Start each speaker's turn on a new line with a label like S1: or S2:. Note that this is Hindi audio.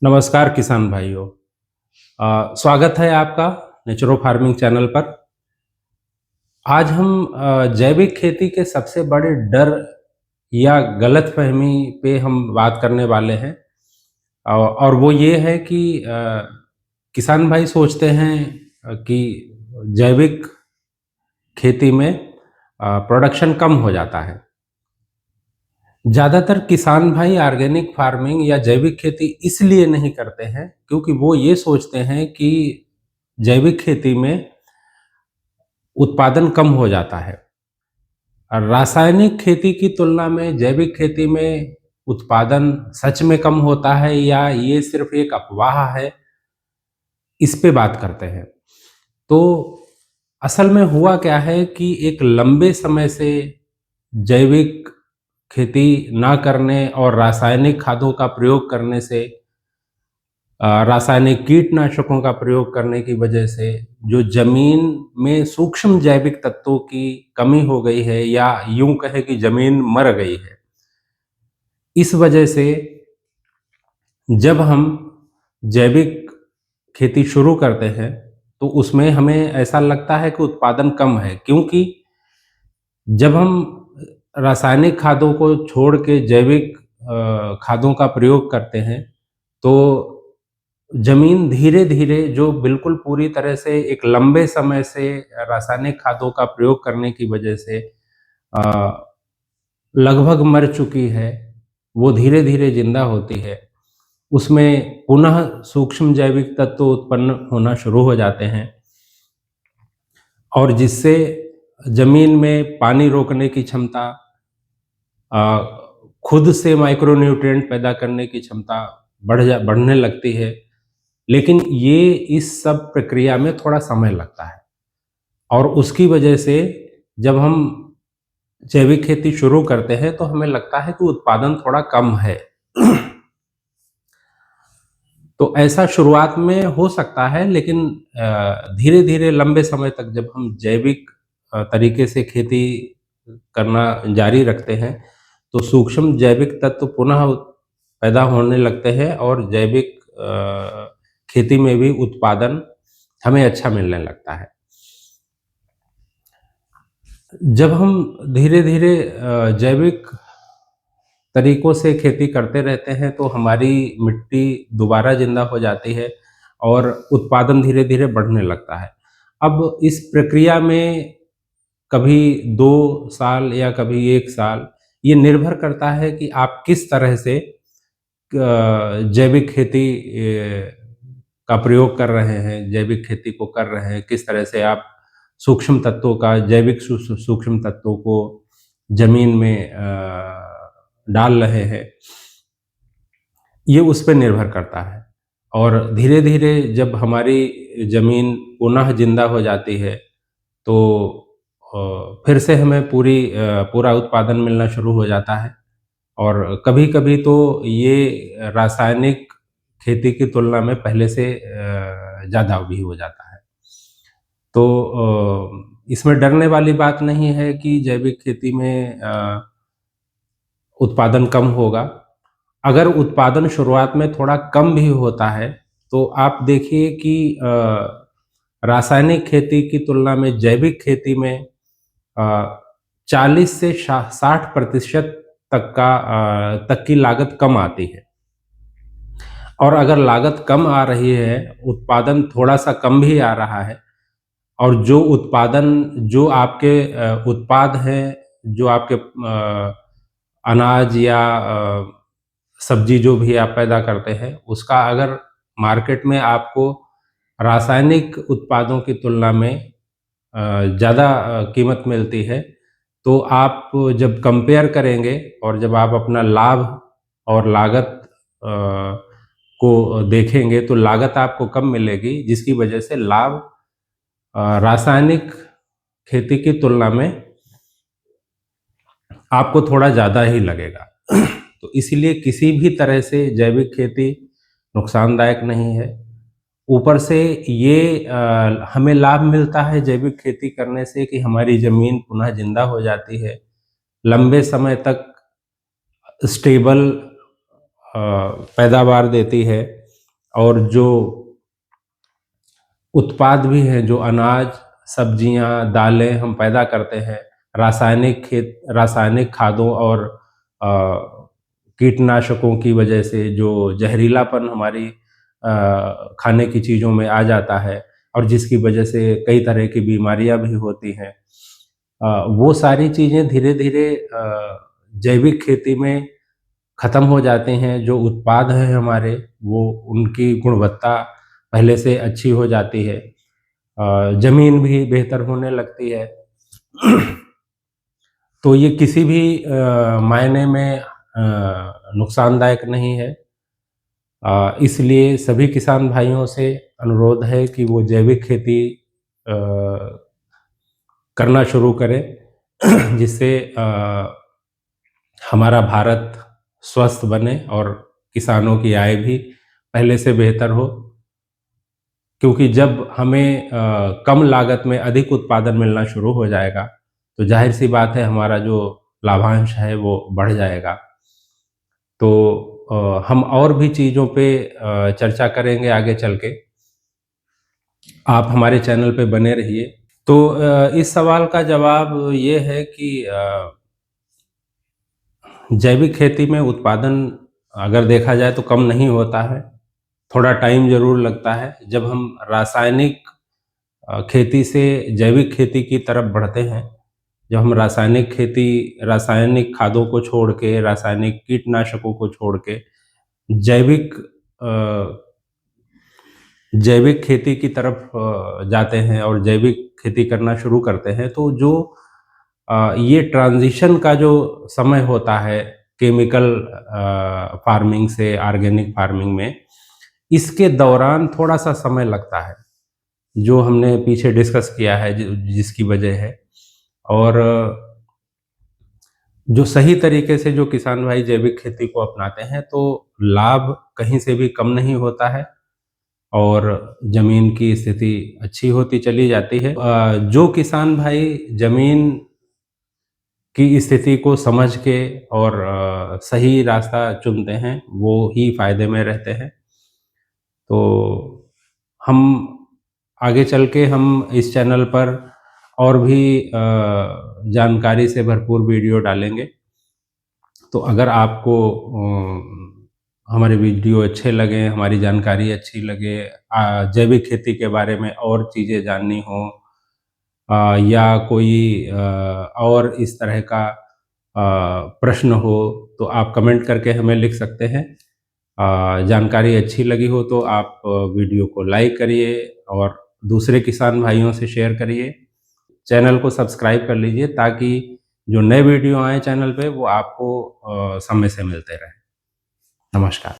S1: नमस्कार किसान भाइयों। स्वागत है आपका नेचुरो फार्मिंग चैनल पर। आज हम जैविक खेती के सबसे बड़े डर या गलतफहमी पे हम बात करने वाले हैं। और वो ये है कि किसान भाई सोचते हैं कि जैविक खेती में प्रोडक्शन कम हो जाता है। ज़्यादातर किसान भाई ऑर्गेनिक फार्मिंग या जैविक खेती इसलिए नहीं करते हैं क्योंकि वो ये सोचते हैं कि जैविक खेती में उत्पादन कम हो जाता है। और रासायनिक खेती की तुलना में जैविक खेती में उत्पादन सच में कम होता है या ये सिर्फ एक अफवाह है, इस पे बात करते हैं। तो असल में हुआ क्या है कि एक लंबे समय से जैविक खेती ना करने और रासायनिक खादों का प्रयोग करने से रासायनिक कीटनाशकों का प्रयोग करने की वजह से जो ज़मीन में सूक्ष्म जैविक तत्वों की कमी हो गई है या यूँ कहें कि ज़मीन मर गई है। इस वजह से जब हम जैविक खेती शुरू करते हैं, तो उसमें हमें ऐसा लगता है कि उत्पादन कम है क्योंकि जब हम रासायनिक खादों को छोड़ के जैविक खादों का प्रयोग करते हैं, तो ज़मीन धीरे-धीरे जो बिल्कुल पूरी तरह से एक लंबे समय से रासायनिक खादों का प्रयोग करने की वजह से अ, लगभग मर चुकी है, वो धीरे-धीरे ज़िंदा होती है। उसमें पुनः सूक्ष्म जैविक तत्व उत्पन्न होना शुरू हो जाते हैं और जिससे ज़मीन में पानी रोकने की क्षमता, अ, खुद से माइक्रो न्यूट्रिएंट पैदा करने की क्षमता बढ़ने लगती है। लेकिन ये इस सब प्रक्रिया में थोड़ा समय लगता है और उसकी वजह से जब हम जैविक खेती शुरू करते हैं तो हमें लगता है कि उत्पादन थोड़ा कम है। तो ऐसा शुरुआत में हो सकता है लेकिन धीरे-धीरे लंबे समय तक जब हम जैविक तरीके से खेती करना जारी रखते हैं, तो सूक्ष्म जैविक तत्व पुनः पैदा होने लगते हैं और जैविक खेती में भी उत्पादन हमें अच्छा मिलने लगता है। जब हम धीरे-धीरे जैविक तरीकों से खेती करते रहते हैं तो हमारी मिट्टी दोबारा ज़िंदा हो जाती है और उत्पादन धीरे-धीरे बढ़ने लगता है। अब इस प्रक्रिया में कभी 2 साल या कभी 1 साल ये निर्भर करता है कि आप किस तरह से जैविक खेती का प्रयोग कर रहे हैं, जैविक खेती को कर रहे हैं, किस तरह से आप सूक्ष्म तत्वों का जैविक सूक्ष्म तत्वों को ज़मीन में डाल रहे हैं, ये उस पे निर्भर करता है। और धीरे-धीरे जब हमारी ज़मीन पुनः ज़िंदा हो जाती है, तो फिर से हमें पूरा उत्पादन मिलना शुरू हो जाता है। और कभी-कभी तो ये रासायनिक खेती की तुलना में पहले से ज़्यादा भी हो जाता है। तो इसमें डरने वाली बात नहीं है कि जैविक खेती में उत्पादन कम होगा। अगर उत्पादन शुरुआत में थोड़ा कम भी होता है, तो आप देखिए कि रासायनिक खेती की तुलना में जैविक खेती में 40 से शा 60% तक की लागत कम आती है। और अगर लागत कम आ रही है, उत्पादन थोड़ा-सा कम भी आ रहा है और जो आपके उत्पाद हैं, जो आपके अनाज या सब्ज़ी जो भी आप पैदा करते हैं, उसका अगर मार्केट में आपको रासायनिक उत्पादों की तुलना में ज़्यादा कीमत मिलती है, तो आप जब कंपेयर करेंगे और जब आप अपना लाभ और लागत को देखेंगे, तो लागत आपको कम मिलेगी, जिसकी वजह से लाभ रासायनिक खेती की तुलना में आपको थोड़ा ज़्यादा ही लगेगा। तो इसीलिए किसी भी तरह से जैविक खेती नुकसानदायक नहीं है। ऊपर से ये हमें लाभ मिलता है जैविक खेती करने से कि हमारी ज़मीन पुनः ज़िंदा हो जाती है। लंबे समय तक स्टेबल पैदावार देती है और जो उत्पाद भी हैं, जो अनाज, सब्जियाँ, दालें हम पैदा करते हैं, रासायनिक खादों और अ, कीटनाशकों की वजह से जो ज़हरीलापन हमारी खाने की चीज़ों में आ जाता है और जिसकी वजह से कई तरह की बीमारियाँ भी होती हैं। वो सारी चीज़ें धीरे-धीरे जैविक खेती में ख़त्म हो जाते हैं। जो उत्पाद हैं हमारे, वो उनकी गुणवत्ता पहले से अच्छी हो जाती है। ज़मीन भी बेहतर होने लगती है। तो ये किसी भी मायने में नुकसानदायक नहीं है। इसलिए सभी किसान भाइयों से अनुरोध है कि वो जैविक खेती अ, करना शुरू करें जिससे हमारा भारत स्वस्थ बने और किसानों की आय भी पहले से बेहतर हो। क्योंकि जब हमें कम लागत में अधिक उत्पादन मिलना शुरू हो जाएगा, तो ज़ाहिर-सी बात है हमारा जो लाभांश है वो बढ़ जाएगा। तो हम और भी चीज़ों पे चर्चा करेंगे आगे चल के। आप हमारे चैनल पे बने रहिए। तो इस सवाल का जवाब ये है कि जैविक खेती में उत्पादन अगर देखा जाए तो कम नहीं होता है, थोड़ा टाइम ज़रूर लगता है। जब हम रासायनिक खेती से जैविक खेती की तरफ बढ़ते हैं, जब हम रासायनिक खादों को छोड़ के, रासायनिक कीटनाशकों को छोड़ के जैविक अ, जैविक खेती की तरफ जाते हैं और जैविक खेती करना शुरू करते हैं, तो जो ये ट्रांज़िशन का जो समय होता है केमिकल फार्मिंग से ऑर्गेनिक फार्मिंग में, इसके दौरान थोड़ा-सा समय लगता है, जो हमने पीछे डिस्कस किया है जिसकी वजह है। और जो सही तरीके से जो किसान भाई जैविक खेती को अपनाते हैं, तो लाभ कहीं से भी कम नहीं होता है और ज़मीन की स्थिति अच्छी होती चली जाती है। जो किसान भाई ज़मीन की स्थिति को समझ के और सही रास्ता चुनते हैं, वो ही फ़ायदे में रहते हैं। तो हम आगे चल के हम इस चैनल पर और भी जानकारी से भरपूर वीडियो डालेंगे। तो अगर आपको हमारे वीडियो अच्छे लगें, हमारी जानकारी अच्छी लगे, जैविक खेती के बारे में और चीज़ें जाननी हों या कोई और इस तरह का प्रश्न हो, तो आप कमेंट करके हमें लिख सकते हैं। जानकारी अच्छी लगी हो तो आप वीडियो को लाइक करिए और दूसरे किसान भाइयों से शेयर करिए। चैनल को सब्सक्राइब कर लीजिए ताकि जो नए वीडियो आएँ चैनल पे वो आपको समय से मिलते रहें। नमस्कार।